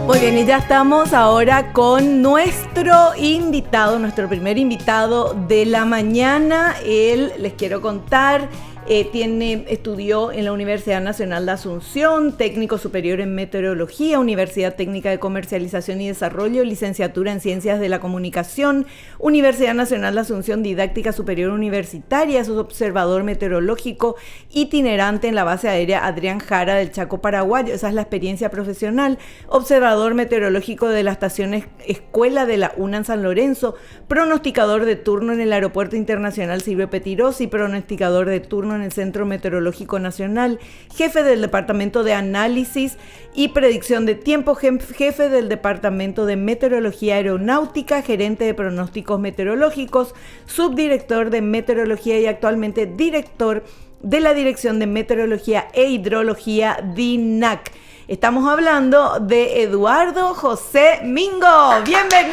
Muy bien, y ya estamos ahora con nuestro invitado, nuestro primer invitado de la mañana. Él, les quiero contar, estudió en la Universidad Nacional de Asunción, técnico superior en meteorología, Universidad Técnica de Comercialización y Desarrollo, licenciatura en Ciencias de la Comunicación, Universidad Nacional de Asunción, didáctica superior universitaria, es observador meteorológico itinerante en la base aérea Adrián Jara del Chaco paraguayo. Esa es la experiencia profesional. Observador meteorológico de la estación Escuela de la UNAM San Lorenzo, pronosticador de turno en el Aeropuerto Internacional Silvio Pettirossi, pronosticador de turno en el Centro Meteorológico Nacional, jefe del Departamento de Análisis y Predicción de Tiempo, jefe del Departamento de Meteorología Aeronáutica, gerente de pronósticos meteorológicos, subdirector de meteorología y actualmente director de la Dirección de Meteorología e Hidrología DINAC. Estamos hablando de Eduardo José Mingo. ¡Bienvenido!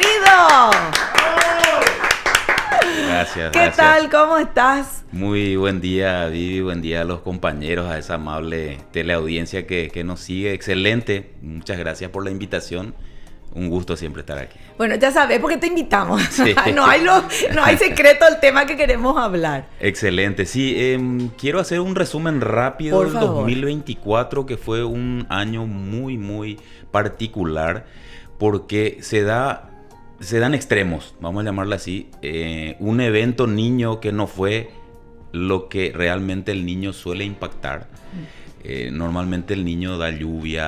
Gracias. ¿Qué tal? ¿Cómo estás? Muy buen día, Vivi. Buen día a los compañeros, a esa amable teleaudiencia que nos sigue. Excelente. Muchas gracias por la invitación. Un gusto siempre estar aquí. Bueno, ya sabes por qué te invitamos. Sí. No hay secreto del tema que queremos hablar. Excelente. Sí, quiero hacer un resumen rápido Por del favor. 2024, que fue un año muy, muy particular porque se dan extremos, vamos a llamarlo así. Un evento niño que no fue lo que realmente el niño suele impactar. Normalmente el niño da lluvia,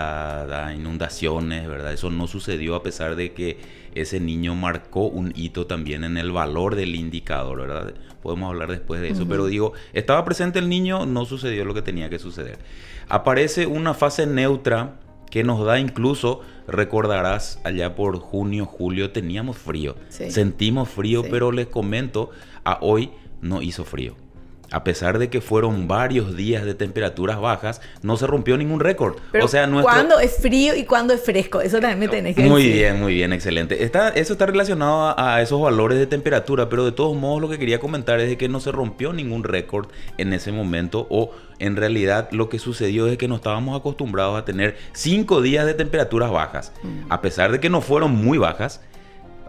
da inundaciones, ¿verdad? Eso no sucedió a pesar de que ese niño marcó un hito también en el valor del indicador, ¿verdad? Podemos hablar después de eso, pero digo, estaba presente el niño, no sucedió lo que tenía que suceder. Aparece una fase neutra que nos da incluso, recordarás, allá por junio, julio, teníamos frío. Sí. Sentimos frío, Sí. pero les comento, a hoy no hizo frío. A pesar de que fueron varios días de temperaturas bajas, no se rompió ningún récord. Pero o sea, ¿cuándo es frío y cuándo es fresco? Eso también me tenés que decir. Muy bien, excelente. Eso está relacionado a esos valores de temperatura, pero de todos modos lo que quería comentar es de que no se rompió ningún récord en ese momento, o en realidad lo que sucedió es que no estábamos acostumbrados a tener 5 días de temperaturas bajas. A pesar de que no fueron muy bajas,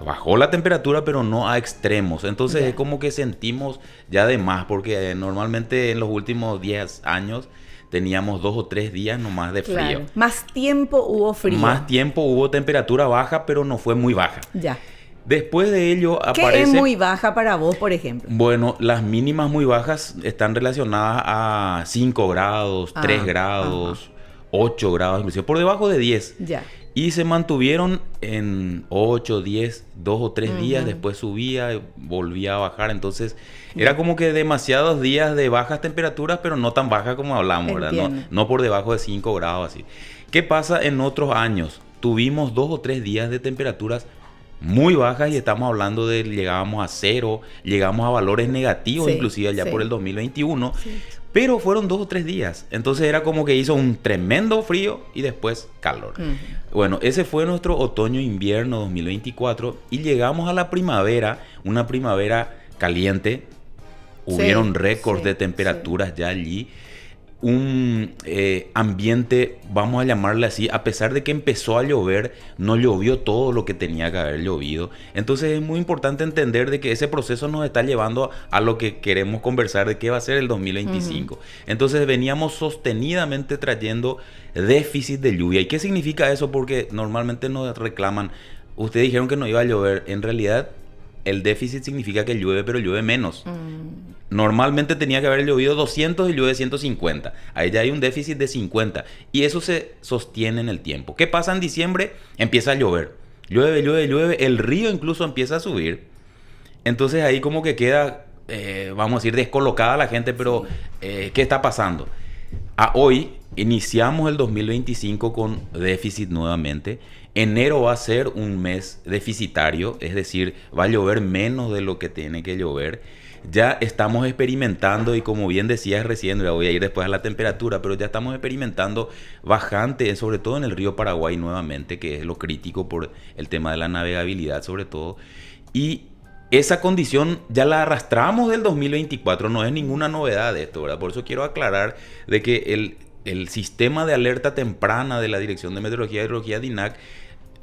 bajó la temperatura, pero no a extremos. Entonces es como que sentimos ya de más, porque normalmente en los últimos 10 años teníamos 2 o 3 días nomás de frío. Claro. Más tiempo hubo frío. Más tiempo hubo temperatura baja, pero no fue muy baja. Ya. Después de ello aparece... ¿Qué es muy baja para vos, por ejemplo? Bueno, las mínimas muy bajas están relacionadas a 5 grados, 3 grados, 8 grados, inclusive por debajo de 10. Ya. Y se mantuvieron en 8, 10, 2 o 3 días, después subía y volvía a bajar. Entonces, era como que demasiados días de bajas temperaturas, pero no tan bajas como hablamos, ¿verdad? No por debajo de 5 grados así. ¿Qué pasa en otros años? Tuvimos 2 o 3 días de temperaturas muy bajas y estamos hablando de llegábamos a 0, llegamos a valores negativos, inclusive allá por el 2021. Sí. Pero fueron 2 o 3 días. Entonces era como que hizo un tremendo frío y después calor. Bueno, ese fue nuestro otoño-invierno 2024. Y llegamos a la primavera, una primavera caliente. Hubieron récords de temperaturas ya allí. Un ambiente, vamos a llamarle así, a pesar de que empezó a llover, no llovió todo lo que tenía que haber llovido. Entonces es muy importante entender de que ese proceso nos está llevando a lo que queremos conversar de qué va a ser el 2025. Entonces veníamos sostenidamente trayendo déficit de lluvia. ¿Y qué significa eso? Porque normalmente nos reclaman, ustedes dijeron que no iba a llover. En realidad el déficit significa que llueve, pero llueve menos. Normalmente tenía que haber llovido 200 y llueve 150. Ahí ya hay un déficit de 50. Y eso se sostiene en el tiempo. ¿Qué pasa en diciembre? Empieza a llover. Llueve, llueve, llueve. El río incluso empieza a subir. Entonces ahí como que queda, vamos a decir, descolocada la gente. Pero, ¿qué está pasando? A hoy iniciamos el 2025 con déficit nuevamente. Enero va a ser un mes deficitario. Es decir, va a llover menos de lo que tiene que llover. Ya estamos experimentando, y como bien decías recién, ya voy a ir después a la temperatura, pero ya estamos experimentando bajante, sobre todo en el río Paraguay nuevamente, que es lo crítico por el tema de la navegabilidad sobre todo. Y esa condición ya la arrastramos del 2024, no es ninguna novedad de esto, ¿verdad? Por eso quiero aclarar de que el sistema de alerta temprana de la Dirección de Meteorología y Hidrología DINAC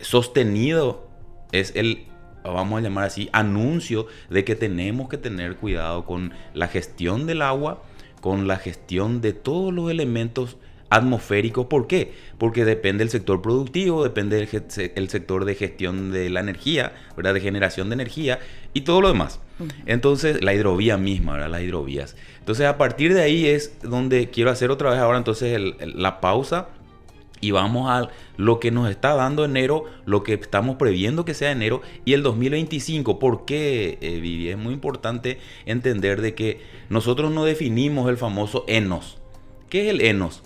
sostenido es el, vamos a llamar así, anuncio de que tenemos que tener cuidado con la gestión del agua, con la gestión de todos los elementos atmosféricos. ¿Por qué? Porque depende del sector productivo, depende del sector de gestión de la energía, ¿verdad? De generación de energía y todo lo demás. Entonces, la hidrovía misma, ¿verdad? Las hidrovías. Entonces, a partir de ahí es donde quiero hacer otra vez ahora entonces la pausa y vamos a lo que nos está dando enero, lo que estamos previendo que sea enero y el 2025. ¿Por qué, Vivi? Es muy importante entender de que nosotros no definimos el famoso enos. ¿Qué es el enos?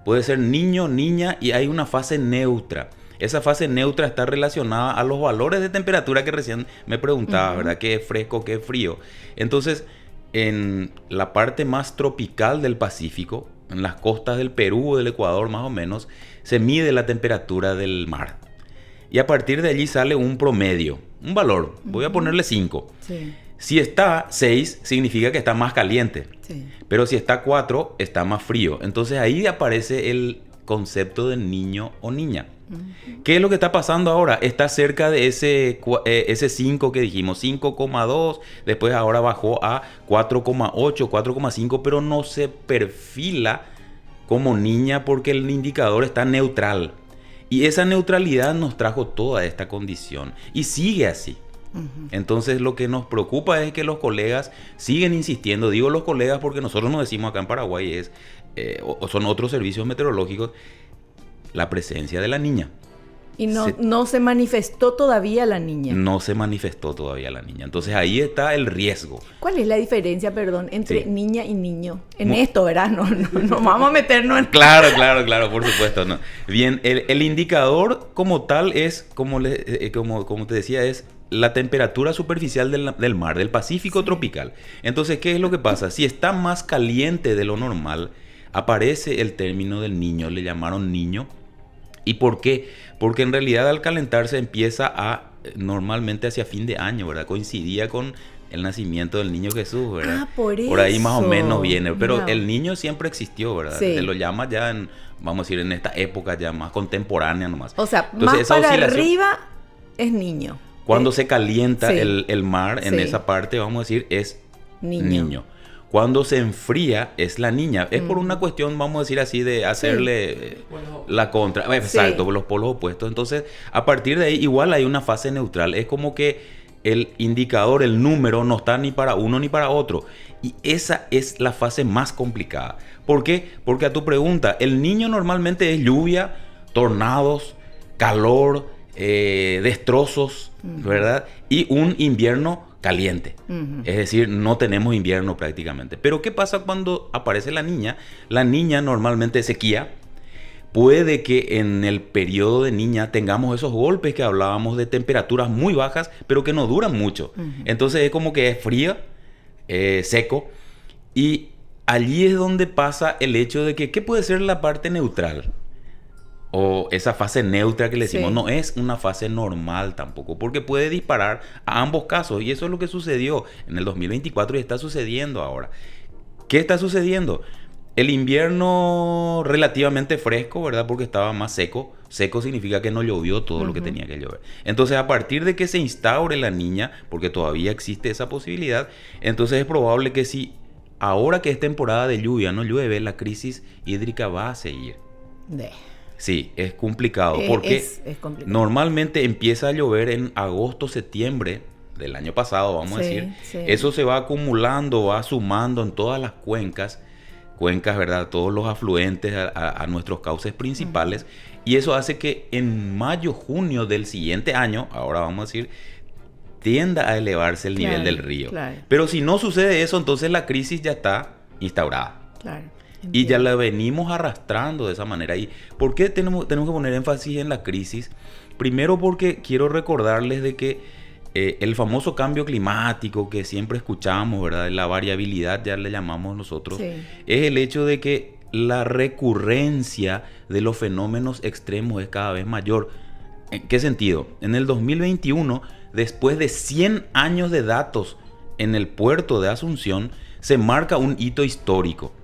Puede ser niño, niña y hay una fase neutra. Esa fase neutra está relacionada a los valores de temperatura que recién me preguntaba, ¿verdad? ¿Qué es fresco, qué es frío? Entonces, en la parte más tropical del Pacífico, en las costas del Perú o del Ecuador más o menos, se mide la temperatura del mar. Y a partir de allí sale un promedio, un valor. Voy a ponerle 5. Sí. Si está 6, significa que está más caliente. Sí. Pero si está 4, está más frío. Entonces ahí aparece el concepto de niño o niña. ¿Qué es lo que está pasando ahora? Está cerca de ese 5 que dijimos, 5,2. Después ahora bajó a 4,8, 4,5, pero no se perfila como niña porque el indicador está neutral. Y esa neutralidad nos trajo toda esta condición. Y sigue así. Entonces lo que nos preocupa es que los colegas siguen insistiendo, digo los colegas porque nosotros nos decimos acá en Paraguay o son otros servicios meteorológicos, la presencia de la niña. Y no se manifestó todavía la niña. No se manifestó todavía la niña. Entonces ahí está el riesgo. ¿Cuál es la diferencia, perdón, entre niña y niño? En esto, ¿verdad? No vamos a meternos en... Claro, por supuesto. No. Bien, el indicador como tal es, como te decía, es la temperatura superficial del mar, del Pacífico tropical. Entonces, ¿qué es lo que pasa? Si está más caliente de lo normal, aparece el término del niño, le llamaron niño. ¿Y por qué? Porque en realidad al calentarse empieza normalmente hacia fin de año, ¿verdad? Coincidía con el nacimiento del niño Jesús, ¿verdad? Ah, por eso. Por ahí más o menos viene. Pero Mira. el niño siempre existió, ¿verdad? Sí. Se lo llama ya vamos a decir, en esta época ya más contemporánea nomás. O sea, entonces, más para arriba es niño. Cuando se calienta sí. el mar en esa parte, vamos a decir, es niño. Cuando se enfría es la niña. Es por una cuestión, vamos a decir así, de hacerle la contra. Exacto, los polos opuestos. Entonces, a partir de ahí, igual hay una fase neutral. Es como que el indicador, el número, no está ni para uno ni para otro. Y esa es la fase más complicada. ¿Por qué? Porque a tu pregunta, el niño normalmente es lluvia, tornados, calor, destrozos, ¿verdad? Y un invierno caliente. Es decir, no tenemos invierno prácticamente. Pero ¿qué pasa cuando aparece la niña? La niña normalmente es sequía. Puede que en el periodo de niña tengamos esos golpes que hablábamos de temperaturas muy bajas, pero que no duran mucho. Entonces es como que es fría, seco. Y allí es donde pasa el hecho de que, ¿qué puede ser la parte neutral? O esa fase neutra que le decimos, no es una fase normal tampoco, porque puede disparar a ambos casos. Y eso es lo que sucedió en el 2024 y está sucediendo ahora. ¿Qué está sucediendo? El invierno relativamente fresco, ¿verdad? Porque estaba más seco. Seco significa que no llovió todo lo que tenía que llover. Entonces, a partir de que se instaure la niña, porque todavía existe esa posibilidad, entonces es probable que si ahora que es temporada de lluvia no llueve, la crisis hídrica va a seguir. Sí, es complicado porque es complicado. Normalmente empieza a llover en agosto, septiembre del año pasado, vamos a decir. Sí. Eso se va acumulando, va sumando en todas las cuencas, ¿verdad? Todos los afluentes a nuestros cauces principales. Y eso hace que en mayo, junio del siguiente año, ahora vamos a decir, tienda a elevarse el nivel del río. Claro. Pero si no sucede eso, entonces la crisis ya está instaurada. Claro. Y ya la venimos arrastrando de esa manera. ¿Y por qué tenemos que poner énfasis en la crisis? Primero porque quiero recordarles de que el famoso cambio climático que siempre escuchamos, ¿verdad? La variabilidad, ya le llamamos nosotros, es el hecho de que la recurrencia de los fenómenos extremos es cada vez mayor. ¿En qué sentido? En el 2021, después de 100 años de datos en el puerto de Asunción, se marca un hito histórico.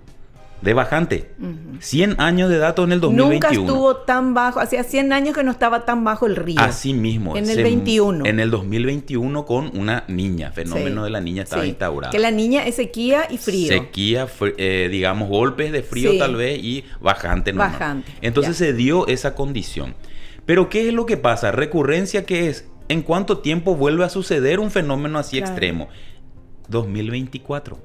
de bajante. 100 años de datos en el 2021. Nunca estuvo tan bajo, hacía 100 años que no estaba tan bajo el río. Así mismo. En el 21. En el 2021 con una niña, fenómeno de la niña estaba instaurado. Que la niña es sequía y frío. Sequía, digamos, golpes de frío tal vez y bajante. Bajante. Entonces se dio esa condición. Pero ¿qué es lo que pasa? Recurrencia, ¿qué es? ¿En cuánto tiempo vuelve a suceder un fenómeno así extremo? 2024.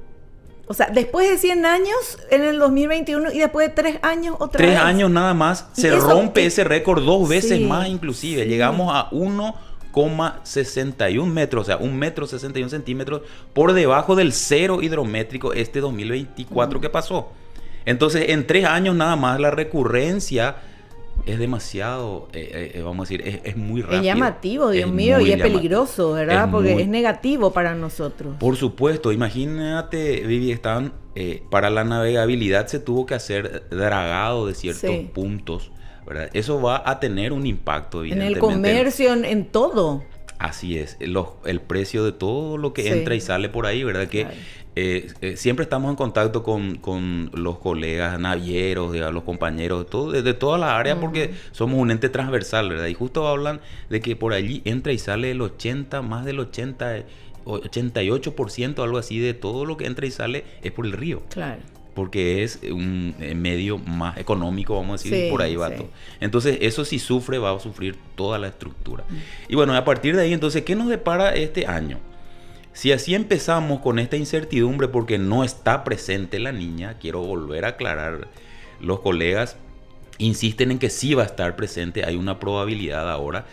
O sea, después de 100 años en el 2021 y después de 3 años otra vez. 3 años nada más. Se rompe ese récord 2 veces más inclusive. Llegamos a 1,61 metros, o sea, 1,61 metros por debajo del cero hidrométrico este 2024 que pasó. Entonces, en 3 años nada más la recurrencia es demasiado, vamos a decir, es muy rápido. Es llamativo, Dios mío, y es peligroso, ¿verdad? Porque es negativo para nosotros. Por supuesto, imagínate, Vivi, para la navegabilidad se tuvo que hacer dragado de ciertos puntos, ¿verdad? Eso va a tener un impacto, evidentemente. En el comercio, en todo. Así es, el precio de todo lo que entra y sale por ahí, ¿verdad? Que siempre estamos en contacto con los colegas navieros, los compañeros, de todas las áreas, porque somos un ente transversal, ¿verdad? Y justo hablan de que por allí entra y sale más del 88%, algo así, de todo lo que entra y sale es por el río. Claro. Porque es un medio más económico, vamos a decir, por ahí va todo. Entonces, eso si sufre, va a sufrir toda la estructura. Y bueno, a partir de ahí, entonces, ¿qué nos depara este año? Si así empezamos con esta incertidumbre porque no está presente la niña, quiero volver a aclarar, los colegas insisten en que sí va a estar presente, hay una probabilidad ahora.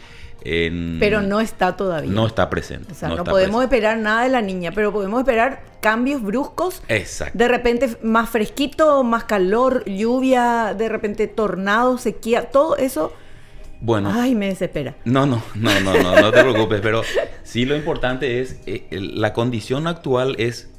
Pero no está todavía. No está presente. O sea, no podemos esperar nada de la niña, pero podemos esperar cambios bruscos. Exacto. De repente más fresquito, más calor, lluvia, de repente tornado, sequía, todo eso. Bueno. Ay, me desespera. No te preocupes, pero sí lo importante es, la condición actual es,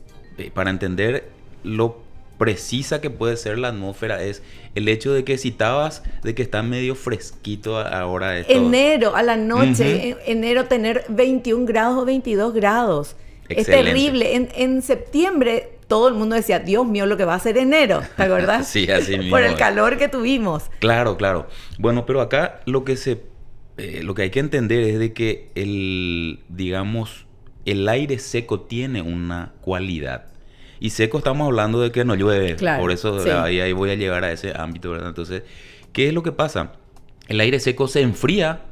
para entender lo precisa que puede ser la atmósfera, es el hecho de que citabas de que está medio fresquito ahora. Enero, a la noche, enero tener 21 grados o 22 grados. Excelente. Es terrible. En septiembre todo el mundo decía, Dios mío, lo que va a ser enero, ¿te acuerdas? Sí, así mismo. Por el calor que tuvimos. Claro. Bueno, pero acá lo que hay que entender es de que el aire seco tiene una cualidad. Y seco estamos hablando de que no llueve. Claro, por eso ahí voy a llegar a ese ámbito, ¿verdad? Entonces, ¿qué es lo que pasa? El aire seco se enfría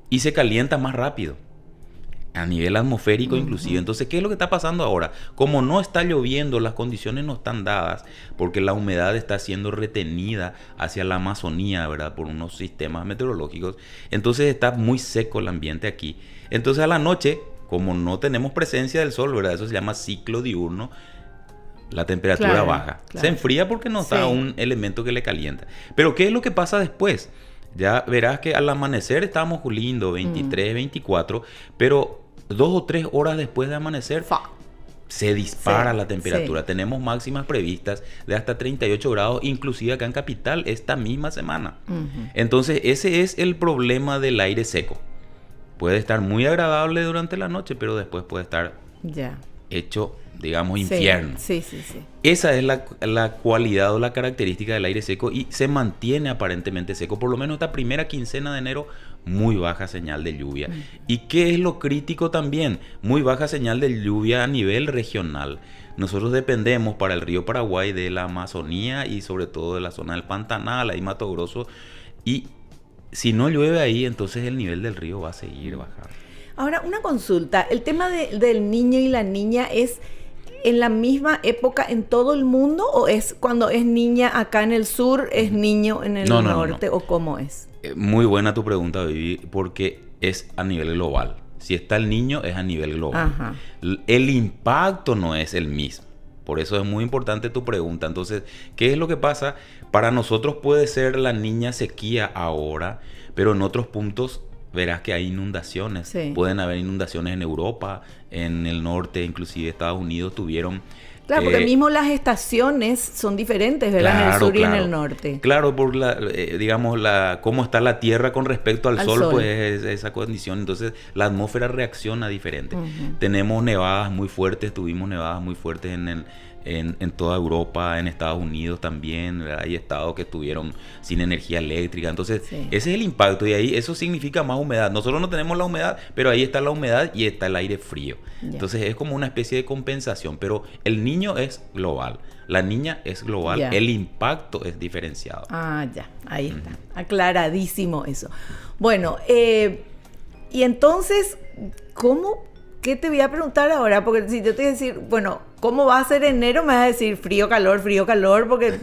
y se calienta más rápido. A nivel atmosférico inclusive. Entonces, ¿qué es lo que está pasando ahora? Como no está lloviendo, las condiciones no están dadas, porque la humedad está siendo retenida hacia la Amazonía, ¿verdad? Por unos sistemas meteorológicos. Entonces está muy seco el ambiente aquí. Entonces a la noche, como no tenemos presencia del sol, ¿verdad? Eso se llama ciclo diurno. La temperatura baja. Se enfría porque no está un elemento que le calienta. Pero ¿qué es lo que pasa después? Ya verás que al amanecer estamos lindo, 23, 24, pero 2 o 3 horas después de amanecer se dispara la temperatura. Tenemos máximas previstas de hasta 38 grados, inclusive acá en Capital esta misma semana. Entonces ese es el problema del aire seco. Puede estar muy agradable durante la noche, pero después puede estar hecho, digamos, infierno. Sí. Esa es la cualidad o la característica del aire seco y se mantiene aparentemente seco. Por lo menos esta primera quincena de enero, muy baja señal de lluvia. ¿Y qué es lo crítico también? Muy baja señal de lluvia a nivel regional. Nosotros dependemos para el río Paraguay de la Amazonía y sobre todo de la zona del Pantanal, ahí Mato Grosso. Y si no llueve ahí, entonces el nivel del río va a seguir bajando. Ahora, una consulta. ¿El tema del niño y la niña es en la misma época en todo el mundo o es cuando es niña acá en el sur, es niño en el norte o cómo es? Muy buena tu pregunta, Vivi, porque es a nivel global. Si está el niño, es a nivel global. El impacto no es el mismo. Por eso es muy importante tu pregunta. Entonces, ¿qué es lo que pasa? Para nosotros puede ser la niña sequía ahora, pero en otros puntos verás que hay inundaciones. Pueden haber inundaciones en Europa, en el norte, inclusive Estados Unidos tuvieron... Claro, porque mismo las estaciones son diferentes, ¿verdad? En el sur y en el norte. Claro, por cómo está la Tierra con respecto al sol, pues esa condición. Entonces, la atmósfera reacciona diferente. Tenemos nevadas muy fuertes, tuvimos nevadas muy fuertes en toda Europa, en Estados Unidos también, ¿verdad? Hay estados que estuvieron sin energía eléctrica. Entonces, Sí. ese es el impacto y ahí eso significa más humedad. Nosotros no tenemos la humedad, pero ahí está la humedad y está el aire frío. Ya. Entonces, es como una especie de compensación, pero el niño es global, la niña es global, Ya. el impacto es diferenciado. Ah, ya, ahí está. Aclaradísimo eso. Bueno, y entonces, ¿qué te voy a preguntar ahora? Porque si yo te voy a decir, bueno, ¿cómo va a ser enero? Me vas a decir frío, calor, porque...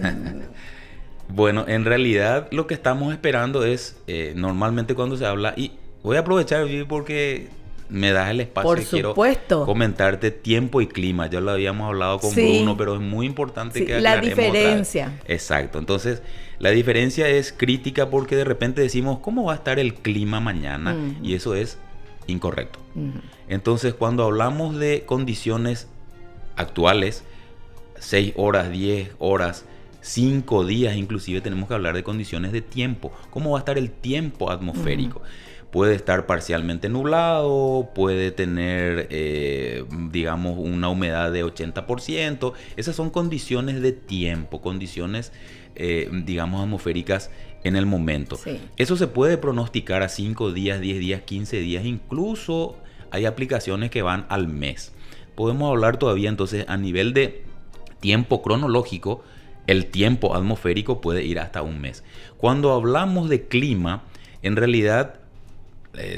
Bueno, en realidad lo que estamos esperando es, normalmente cuando se habla, y voy a aprovechar, Vivi, porque me das el espacio Por y quiero supuesto. comentarte tiempo y clima. Ya lo habíamos hablado con Sí. Bruno, pero es muy importante Sí, que la aclaremos otra vez. diferencia. Exacto. Entonces, la diferencia es crítica porque de repente decimos, ¿cómo va a estar el clima mañana? Ujú. Y eso es incorrecto. Ujú. Entonces, cuando hablamos de condiciones actuales, 6 horas, 10 horas, 5 días, inclusive tenemos que hablar de condiciones de tiempo. ¿Cómo va a estar el tiempo atmosférico? Puede estar parcialmente nublado, puede tener, digamos, una humedad de 80%. Esas son condiciones de tiempo, condiciones, digamos, atmosféricas en el momento. Sí. Eso se puede pronosticar a 5 días, 10 días, 15 días, incluso hay aplicaciones que van al mes. Podemos hablar todavía entonces a nivel de tiempo cronológico, el tiempo atmosférico puede ir hasta un mes. Cuando hablamos de clima, en realidad,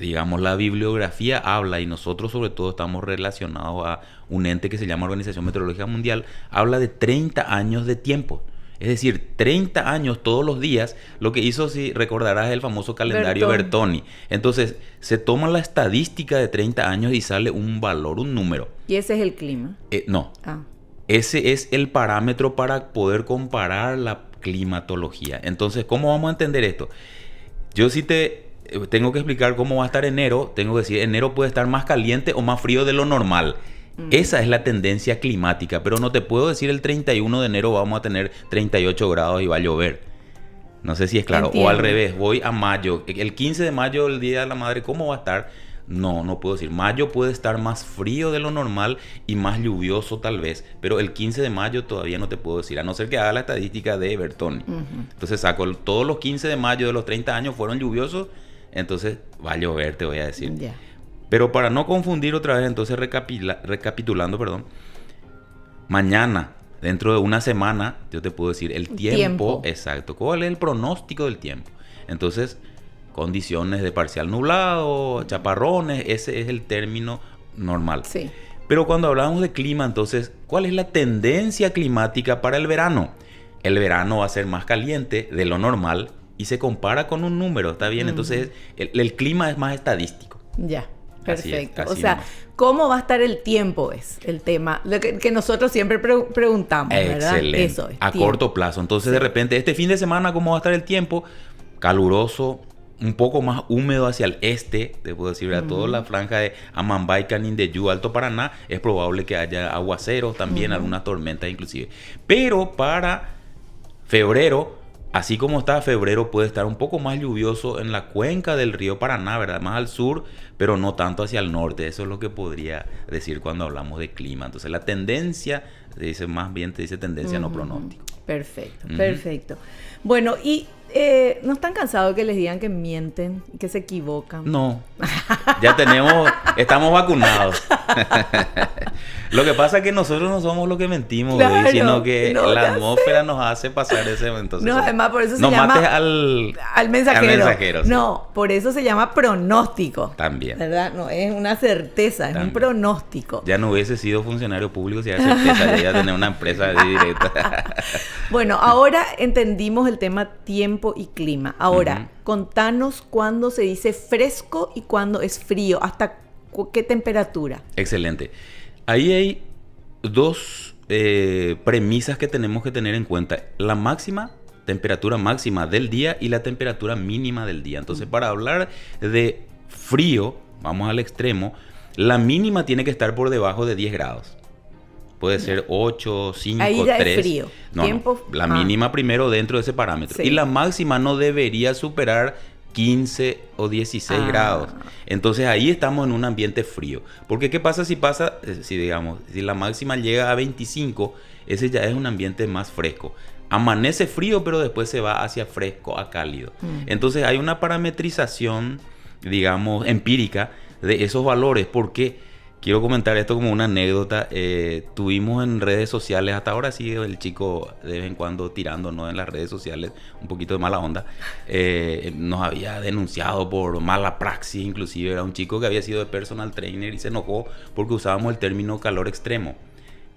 digamos, la bibliografía habla, y nosotros sobre todo estamos relacionados a un ente que se llama Organización Meteorológica Mundial, habla de 30 años de tiempo. Es decir, 30 años todos los días, lo que hizo, si recordarás, el famoso calendario Bertoni. Entonces, se toma la estadística de 30 años y sale un valor, un número. ¿Y ese es el clima? No. Ah. Ese es el parámetro para poder comparar la climatología. Entonces, ¿cómo vamos a entender esto? Yo sí tengo que explicar cómo va a estar enero. Tengo que decir, enero puede estar más caliente o más frío de lo normal. Esa es la tendencia climática, pero no te puedo decir el 31 de enero vamos a tener 38 grados y va a llover. No sé si es claro. Entiendo. O al revés, voy a mayo. El 15 de mayo, el Día de la Madre, ¿cómo va a estar? No puedo decir. Mayo puede estar más frío de lo normal y más lluvioso tal vez, pero el 15 de mayo todavía no te puedo decir, a no ser que haga la estadística de Bertoni. Entonces saco todos los 15 de mayo de los 30 años fueron lluviosos, entonces va a llover, te voy a decir. Ya. Pero para no confundir otra vez, entonces recapitulando, mañana, dentro de una semana, yo te puedo decir el tiempo exacto. ¿Cuál es el pronóstico del tiempo? Entonces, condiciones de parcial nublado, chaparrones, ese es el término normal. Sí. Pero cuando hablamos de clima, entonces, ¿cuál es la tendencia climática para el verano? El verano va a ser más caliente de lo normal y se compara con un número, ¿está bien? Entonces, el clima es más estadístico. Ya. Perfecto. Así o sea, nomás. ¿cómo va a estar el tiempo? Es el tema lo que nosotros siempre preguntamos, ¿verdad? Excelente. Eso es. A tiempo. corto plazo. Entonces, de repente, este fin de semana, ¿cómo va a estar el tiempo? Caluroso, un poco más húmedo hacia el este, te puedo decir, a toda la franja de Amambay, Canindeyú, Alto Paraná, es probable que haya aguaceros también, algunas tormentas inclusive. Pero para febrero, así como está febrero, puede estar un poco más lluvioso en la cuenca del río Paraná, ¿verdad? Más al sur, pero no tanto hacia el norte. Eso es lo que podría decir cuando hablamos de clima. Entonces, la tendencia, más bien te dice tendencia, no pronóstico. Perfecto, perfecto. Bueno, y ¿no están cansados que les digan que mienten, que se equivocan? No, ya estamos vacunados. Lo que pasa es que nosotros no somos los que mentimos, Claro, sino que no, la ya atmósfera nos hace pasar ese momento. No, además por eso se no llama... mates al mensajero. Sí. No, por eso se llama pronóstico. También. ¿Verdad? No, es una certeza, es un pronóstico. Ya no hubiese sido funcionario público si era certeza, ya tener una empresa así directa. Bueno, ahora entendimos el tema tiempo y clima. Ahora, contanos cuándo se dice fresco y cuándo es frío, hasta qué temperatura. Excelente. Ahí hay dos premisas que tenemos que tener en cuenta. La temperatura máxima del día y la temperatura mínima del día. Entonces, para hablar de frío, vamos al extremo, la mínima tiene que estar por debajo de 10 grados. Puede ser 8, 5, ahí ya 3. Es frío. No, la mínima primero dentro de ese parámetro. Sí. Y la máxima no debería superar 15 o 16 grados. Entonces ahí estamos en un ambiente frío. Porque ¿qué pasa si digamos, si la máxima llega a 25? Ese ya es un ambiente más fresco. Amanece frío, pero después se va hacia fresco a cálido. Entonces hay una parametrización, digamos, empírica de esos valores. Porque quiero comentar esto como una anécdota. Tuvimos en redes sociales, hasta ahora sí el chico de vez en cuando tirándonos en las redes sociales, un poquito de mala onda, nos había denunciado por mala praxis. Inclusive era un chico que había sido de personal trainer y se enojó porque usábamos el término calor extremo.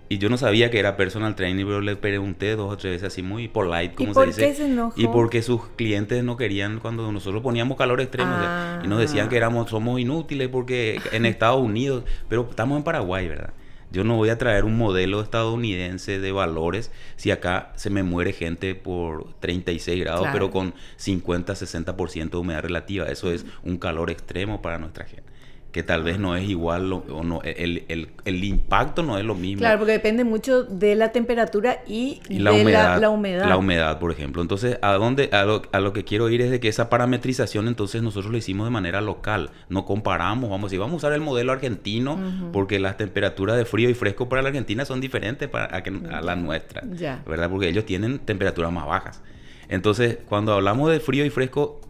Y yo no sabía que era personal trainer, pero le pregunté 2 o 3 veces así muy polite, como se dice. ¿Y por qué se enojó? Y porque sus clientes no querían cuando nosotros poníamos calor extremo. O sea, y nos decían que somos inútiles porque en Estados Unidos, pero estamos en Paraguay, ¿verdad? Yo no voy a traer un modelo estadounidense de valores si acá se me muere gente por 36 grados, claro, pero con 50-60% de humedad relativa. Eso es un calor extremo para nuestra gente, que tal vez no es igual, o no, el impacto no es lo mismo. Claro, porque depende mucho de la temperatura y la de humedad, la humedad. La humedad, por ejemplo. Entonces, a lo que quiero ir es de que esa parametrización, entonces, nosotros lo hicimos de manera local. No comparamos, vamos a usar el modelo argentino, porque las temperaturas de frío y fresco para la Argentina son diferentes a la nuestra, ¿verdad? Porque ellos tienen temperaturas más bajas. Entonces, cuando hablamos de frío y fresco,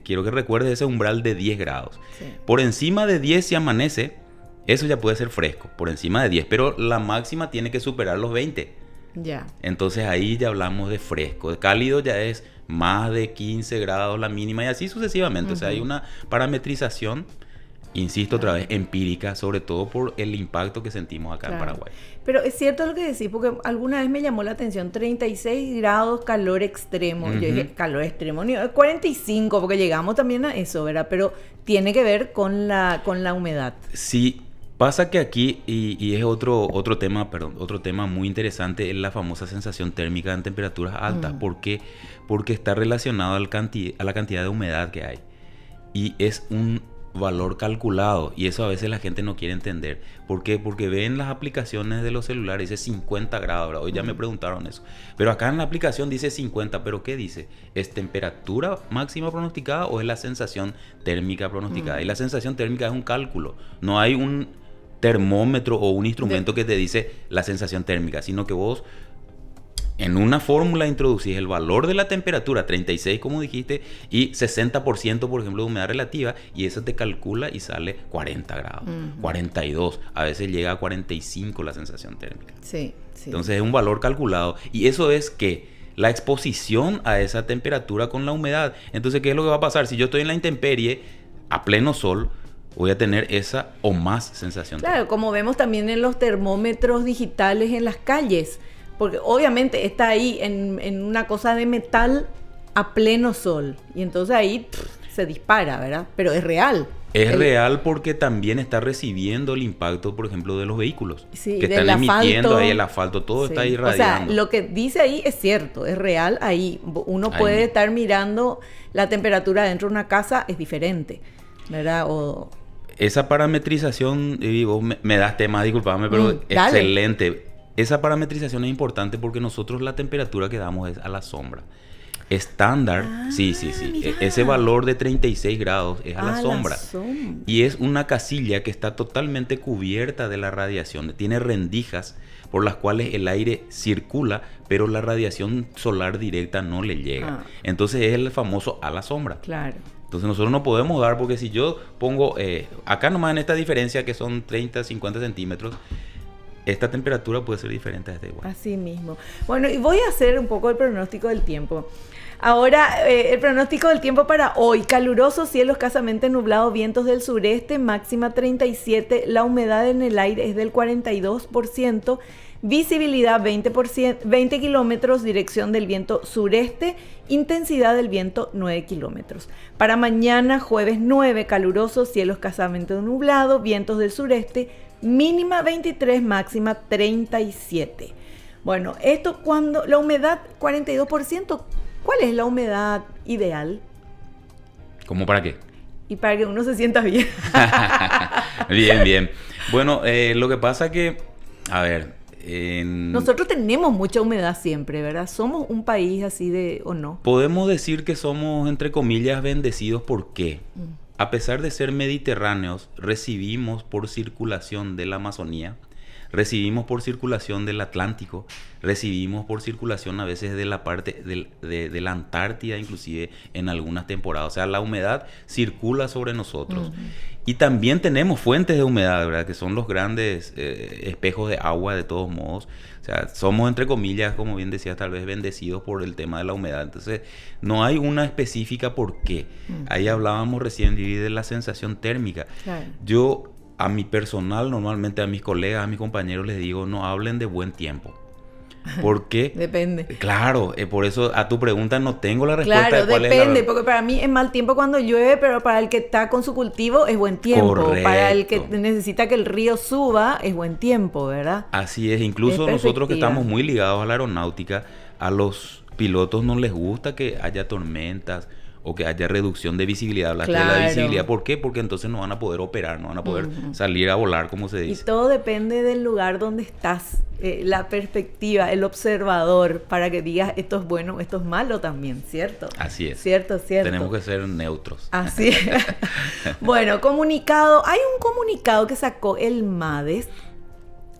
quiero que recuerdes ese umbral de 10 grados. Sí. Por encima de 10 si amanece, eso ya puede ser fresco, por encima de 10, pero la máxima tiene que superar los 20. Ya. Entonces ahí ya hablamos de fresco. De cálido ya es más de 15 grados la mínima y así sucesivamente. O sea, hay una parametrización, insisto otra vez, empírica, sobre todo por el impacto que sentimos acá en Paraguay. Pero es cierto lo que decís, porque alguna vez me llamó la atención, 36 grados, calor extremo. Yo dije, calor extremo, 45, porque llegamos también a eso, ¿verdad? Pero tiene que ver con la humedad. Sí, pasa que aquí, y es otro tema muy interesante, es la famosa sensación térmica en temperaturas altas. ¿Por qué? Porque está relacionado a la cantidad de humedad que hay. Y es un valor calculado, y eso a veces la gente no quiere entender. ¿Por qué? Porque ven las aplicaciones de los celulares, dice 50 grados. Hoy ya me preguntaron eso. Pero acá en la aplicación dice 50, ¿pero qué dice? ¿Es temperatura máxima pronosticada o es la sensación térmica pronosticada? Y la sensación térmica es un cálculo. No hay un termómetro o un instrumento que te dice la sensación térmica, sino que vos en una fórmula introducís el valor de la temperatura, 36 como dijiste, y 60% por ejemplo de humedad relativa, y eso te calcula y sale 40 grados, 42, a veces llega a 45 la sensación térmica. Sí. Entonces es un valor calculado, y eso es que la exposición a esa temperatura con la humedad. Entonces, ¿qué es lo que va a pasar? Si yo estoy en la intemperie, a pleno sol, voy a tener esa o más sensación térmica. Claro, como vemos también en los termómetros digitales en las calles. Porque obviamente está ahí en una cosa de metal a pleno sol. Y entonces ahí se dispara, ¿verdad? Pero es real. Es real porque también está recibiendo el impacto, por ejemplo, de los vehículos. Sí, que están emitiendo ahí el asfalto. Todo está irradiando. O sea, lo que dice ahí es cierto, es real ahí. Uno puede estar mirando la temperatura dentro de una casa, es diferente, ¿verdad? Esa parametrización, vos me das temas, disculpame, pero excelente. Esa parametrización es importante porque nosotros la temperatura que damos es a la sombra. Estándar, sí. Mirá. Ese valor de 36 grados es a la sombra. Y es una casilla que está totalmente cubierta de la radiación. Tiene rendijas por las cuales el aire circula, pero la radiación solar directa no le llega. Entonces es el famoso a la sombra. Claro. Entonces nosotros no podemos dar, porque si yo pongo, acá nomás en esta diferencia que son 30, 50 centímetros, esta temperatura puede ser diferente a esta igual. Así mismo. Bueno, y voy a hacer un poco el pronóstico del tiempo. Ahora, el pronóstico del tiempo para hoy. Caluroso, cielo escasamente nublado, vientos del sureste, máxima 37. La humedad en el aire es del 42%. Visibilidad 20 kilómetros, dirección del viento sureste, intensidad del viento 9 kilómetros. Para mañana, jueves 9, caluroso, cielo escasamente nublado, vientos del sureste, mínima 23, máxima 37. Bueno, esto cuando la humedad 42%, ¿cuál es la humedad ideal? ¿Cómo para qué? Y para que uno se sienta bien. Bien. Bueno, lo que pasa que, a ver, Nosotros tenemos mucha humedad siempre, ¿verdad? Somos un país así de, ¿o no? Podemos decir que somos, entre comillas, bendecidos. ¿Por qué? A pesar de ser mediterráneos, recibimos por circulación de la Amazonía, recibimos por circulación del Atlántico, recibimos por circulación a veces de la parte de la Antártida, inclusive en algunas temporadas. O sea, la humedad circula sobre nosotros. Y también tenemos fuentes de humedad, ¿verdad? Que son los grandes espejos de agua, de todos modos. O sea, somos, entre comillas, como bien decías, tal vez bendecidos por el tema de la humedad. Entonces, no hay una específica por qué. Ahí hablábamos recién, Vivi, de la sensación térmica. Claro. Yo, a mi personal, normalmente a mis colegas, a mis compañeros, les digo, no hablen de buen tiempo. ¿Por qué? Depende. Claro, por eso a tu pregunta no tengo la respuesta. Claro, de cuál depende, es porque para mí es mal tiempo cuando llueve, pero para el que está con su cultivo es buen tiempo. Correcto. Para el que necesita que el río suba es buen tiempo, ¿verdad? Así es, incluso Es nosotros que perspectiva. estamos muy ligados a la aeronáutica, a los pilotos no les gusta que haya tormentas o que haya reducción de visibilidad. Hablaste de la Claro. visibilidad, ¿por qué? Porque entonces no van a poder operar, no van a poder salir a volar, como se Y dice. todo depende del lugar donde estás, la perspectiva, el observador, para que digas esto es bueno, esto es malo también, ¿cierto? Así es. Cierto. Tenemos que ser neutros. Así es. Bueno, comunicado. Hay un comunicado que sacó el MADES,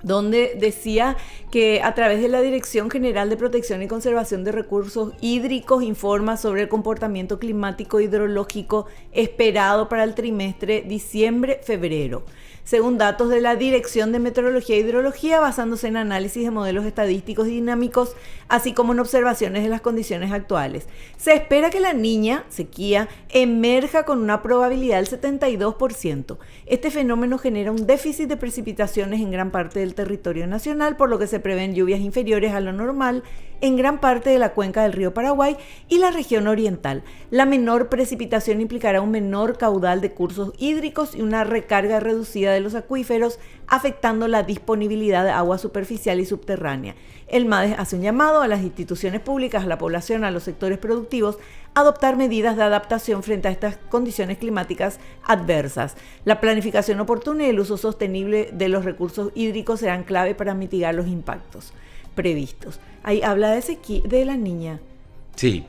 donde decía que a través de la Dirección General de Protección y Conservación de Recursos Hídricos informa sobre el comportamiento climático hidrológico esperado para el trimestre diciembre-febrero. Según datos de la Dirección de Meteorología e Hidrología, basándose en análisis de modelos estadísticos y dinámicos, así como en observaciones de las condiciones actuales. Se espera que la Niña, sequía, emerja con una probabilidad del 72%. Este fenómeno genera un déficit de precipitaciones en gran parte del territorio nacional, por lo que se prevén lluvias inferiores a lo normal en gran parte de la cuenca del río Paraguay y la región oriental. La menor precipitación implicará un menor caudal de cursos hídricos y una recarga reducida de los acuíferos, afectando la disponibilidad de agua superficial y subterránea. El MADES hace un llamado a las instituciones públicas, a la población, a los sectores productivos, a adoptar medidas de adaptación frente a estas condiciones climáticas adversas. La planificación oportuna y el uso sostenible de los recursos hídricos serán clave para mitigar los impactos previstos. Ahí habla de la Niña. Sí.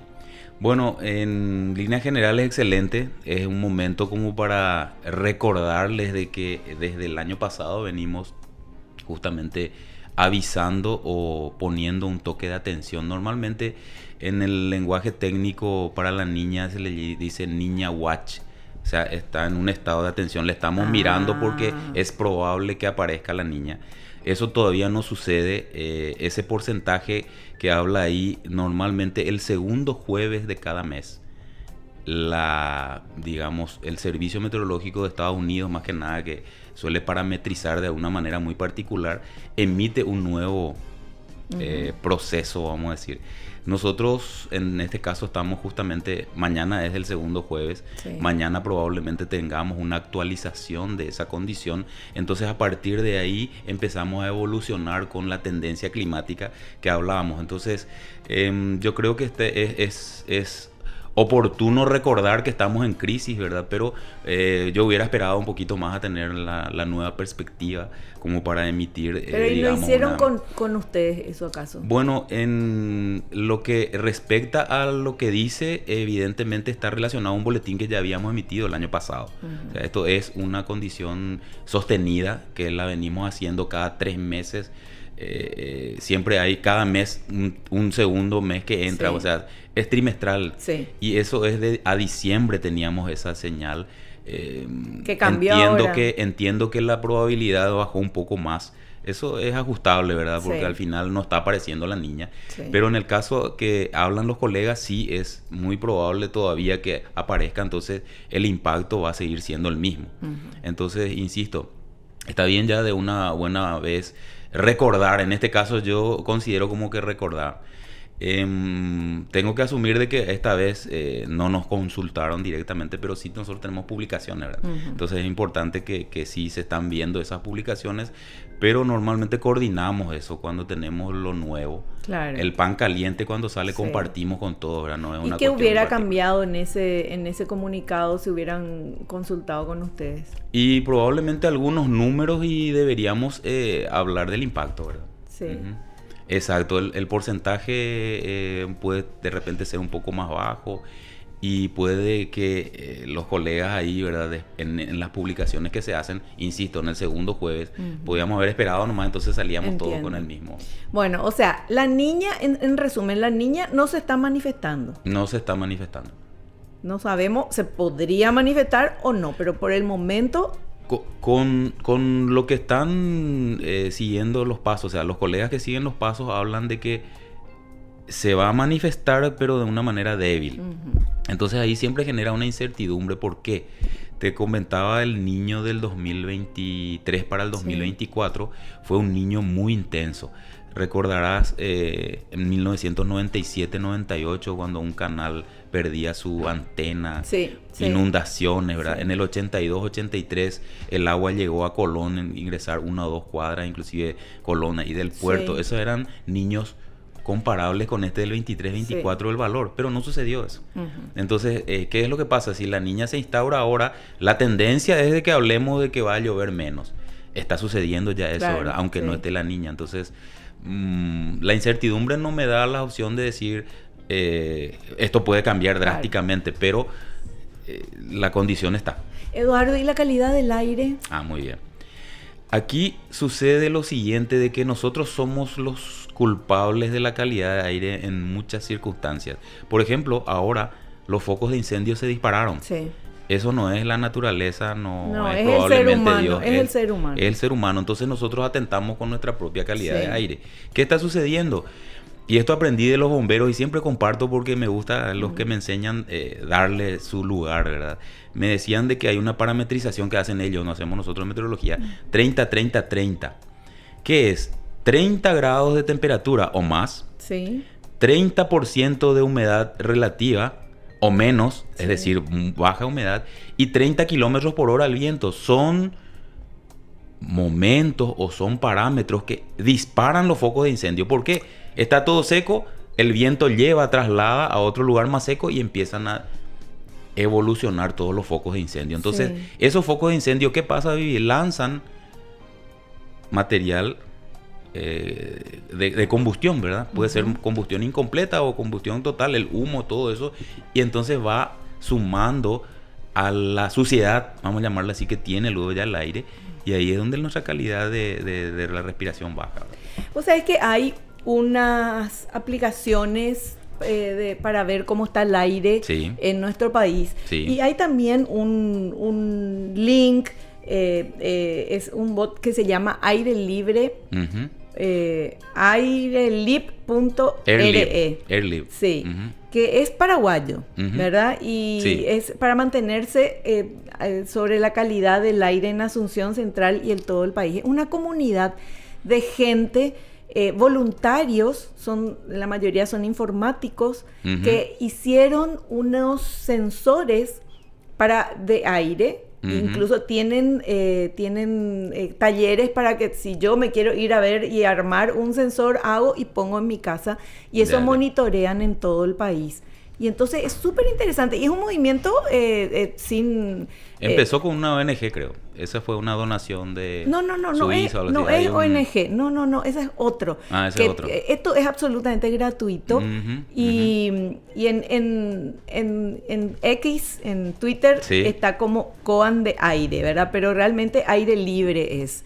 Bueno, en líneas generales excelente. Es un momento como para recordarles de que desde el año pasado venimos justamente avisando o poniendo un toque de atención. Normalmente en el lenguaje técnico para la niña se le dice niña watch. O sea, está en un estado de atención. Le estamos mirando porque es probable que aparezca la niña. Eso todavía no sucede. Ese porcentaje que habla ahí, normalmente el segundo jueves de cada mes, el Servicio Meteorológico de Estados Unidos, más que nada, que suele parametrizar de una manera muy particular, emite un nuevo proceso, vamos a decir. Nosotros en este caso estamos justamente, mañana es el segundo jueves, sí. Mañana probablemente tengamos una actualización de esa condición, entonces a partir de ahí empezamos a evolucionar con la tendencia climática que hablábamos. Entonces yo creo que es oportuno recordar que estamos en crisis, ¿verdad? Pero yo hubiera esperado un poquito más a tener la nueva perspectiva como para emitir. Pero ¿y lo hicieron con ustedes eso acaso? Bueno, en lo que respecta a lo que dice, evidentemente está relacionado a un boletín que ya habíamos emitido el año pasado. O sea, esto es una condición sostenida que la venimos haciendo cada 3 meses. Siempre hay cada mes un segundo mes que entra, sí. O sea, es trimestral, sí. Y eso es a diciembre teníamos esa señal. Que cambió ahora. Entiendo que la probabilidad bajó un poco más. Eso es ajustable, ¿verdad? Porque sí. Al final no está apareciendo la niña. Sí. Pero en el caso que hablan los colegas, sí es muy probable todavía que aparezca. Entonces el impacto va a seguir siendo el mismo. Entonces, insisto, está bien ya de una buena vez recordar. En este caso yo considero como que recordar. Tengo que asumir de que esta vez no nos consultaron directamente, pero sí nosotros tenemos publicaciones, ¿verdad? Entonces es importante que sí se están viendo esas publicaciones, pero normalmente coordinamos eso cuando tenemos lo nuevo. Claro. El pan caliente cuando sale, sí. Compartimos con todos, ¿verdad? No es una ¿Y qué hubiera cambiado en ese comunicado si hubieran consultado con ustedes? Y probablemente algunos números y deberíamos hablar del impacto, ¿verdad? Sí. Exacto, el porcentaje puede de repente ser un poco más bajo y puede que los colegas ahí, ¿verdad? En las publicaciones que se hacen, insisto, en el segundo jueves, podíamos haber esperado nomás, entonces salíamos todos con el mismo. Bueno, o sea, la niña, en resumen, la niña no se está manifestando. No se está manifestando. No sabemos, se podría manifestar o no, pero por el momento... Con lo que están siguiendo los pasos, o sea, los colegas que siguen los pasos hablan de que se va a manifestar, pero de una manera débil. Entonces ahí siempre genera una incertidumbre. ¿Por qué? Te comentaba el niño del 2023 para el 2024, fue un niño muy intenso. Recordarás en 1997-98 cuando un canal perdía su antena, inundaciones, ¿verdad? Sí. En el 82-83 el agua llegó a Colón, ingresar 1 o 2 cuadras, inclusive Colón y del puerto. Sí. Esos eran niños comparables con este del 23-24 del valor, pero no sucedió eso. Entonces, ¿qué es lo que pasa? Si la niña se instaura ahora, la tendencia es de que hablemos de que va a llover menos. Está sucediendo ya eso, ¿verdad? Aunque no esté la niña. Entonces, la incertidumbre no me da la opción de decir esto puede cambiar drásticamente, pero la condición está. Eduardo, ¿y la calidad del aire? Muy bien. Aquí sucede lo siguiente, de que nosotros somos los culpables de la calidad de aire en muchas circunstancias. Por ejemplo, ahora los focos de incendio se dispararon. Sí. Eso no es la naturaleza, no es probablemente el ser humano, Dios. Es el ser humano. Es el ser humano. Entonces nosotros atentamos con nuestra propia calidad de aire. ¿Qué está sucediendo? Y esto aprendí de los bomberos y siempre comparto porque me gusta los que me enseñan darle su lugar, ¿verdad? Me decían de que hay una parametrización que hacen ellos, no hacemos nosotros en meteorología, 30-30-30. ¿Qué es? 30 grados de temperatura o más, 30% de humedad relativa o menos, es decir, baja humedad, y 30 kilómetros por hora al viento. Son momentos o son parámetros que disparan los focos de incendio. ¿Por qué? Está todo seco, el viento traslada a otro lugar más seco y empiezan a evolucionar todos los focos de incendio. Entonces, esos focos de incendio, ¿qué pasa, Vivi? Lanzan material de combustión, ¿verdad? Puede ser combustión incompleta o combustión total, el humo, todo eso, y entonces va sumando a la suciedad, vamos a llamarla así, que tiene luego ya el aire, y ahí es donde nuestra calidad de la respiración baja, ¿verdad? O sea, es que hay unas aplicaciones para ver cómo está el aire en nuestro país, y hay también un link, es un bot que se llama Aire Libre, airelib.re. Airlib. Sí, que es paraguayo, ¿verdad? Y es para mantenerse sobre la calidad del aire en Asunción Central y en todo el país. Es una comunidad de gente, voluntarios, la mayoría son informáticos, que hicieron unos sensores de aire. Incluso tienen talleres para que si yo me quiero ir a ver y armar un sensor, hago y pongo en mi casa, y eso monitorean en todo el país. Y entonces es súper interesante y es un movimiento Empezó con una ONG, creo. Esa fue una donación de Suiza. No es ONG. No, ese es otro. Ese es otro. Esto es absolutamente gratuito. Y en X, en Twitter, está como Coan de Aire, ¿verdad? Pero realmente Aire Libre es.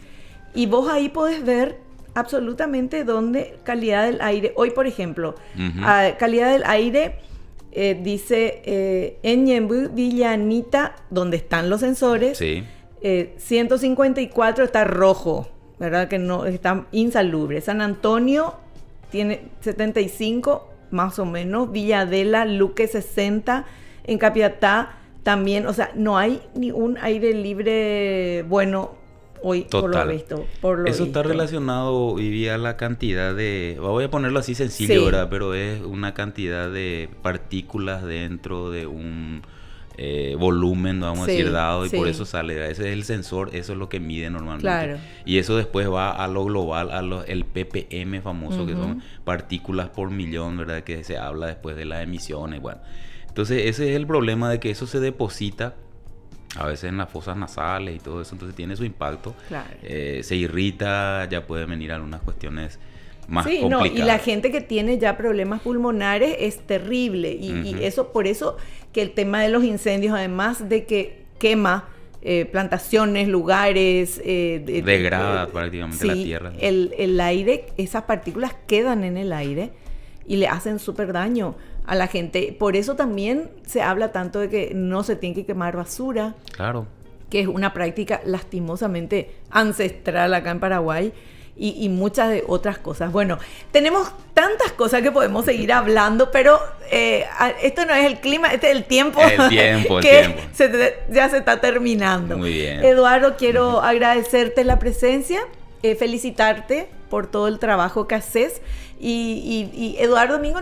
Y vos ahí podés ver absolutamente dónde calidad del aire. Hoy, por ejemplo, calidad del aire... dice en Ñemby, Villa Anita, donde están los sensores, 154 está rojo, ¿verdad? Que no está insalubre. San Antonio tiene 75 más o menos, Villa Adela, Luque 60, en Capiatá también, o sea, no hay ni un aire libre bueno hoy. Total. Por lo visto. Eso está relacionado, Vivi, a la cantidad de... Voy a ponerlo así sencillo, ¿verdad? Pero es una cantidad de partículas dentro de un volumen, vamos a decir, dado, y por eso sale. Ese es el sensor, eso es lo que mide normalmente. Claro. Y eso después va a lo global, el ppm famoso, que son partículas por millón, ¿verdad? Que se habla después de las emisiones, bueno. Entonces, ese es el problema, de que eso se deposita a veces en las fosas nasales y todo eso, entonces tiene su impacto. Claro. Se irrita, ya pueden venir algunas cuestiones más sí, complicada. No, y la gente que tiene ya problemas pulmonares es terrible. Y eso, por eso que el tema de los incendios, además de que quema plantaciones, lugares... degrada prácticamente la tierra. El aire, esas partículas quedan en el aire y le hacen súper daño a la gente. Por eso también se habla tanto de que no se tiene que quemar basura. Claro. Que es una práctica lastimosamente ancestral acá en Paraguay. Y muchas de otras cosas. Bueno, tenemos tantas cosas que podemos seguir hablando, pero esto no es el clima, este es el tiempo. El tiempo, que ya se está terminando. Muy bien. Eduardo, quiero agradecerte la presencia, felicitarte por todo el trabajo que haces. Y Eduardo Domingo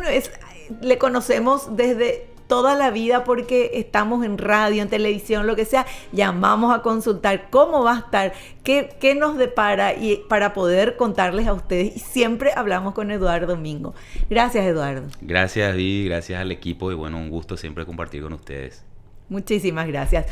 le conocemos desde toda la vida porque estamos en radio, en televisión, lo que sea, llamamos a consultar cómo va a estar, qué nos depara y para poder contarles a ustedes. Y siempre hablamos con Eduardo Domingo. Gracias, Eduardo. Gracias, Vivi, gracias al equipo y bueno, un gusto siempre compartir con ustedes. Muchísimas gracias.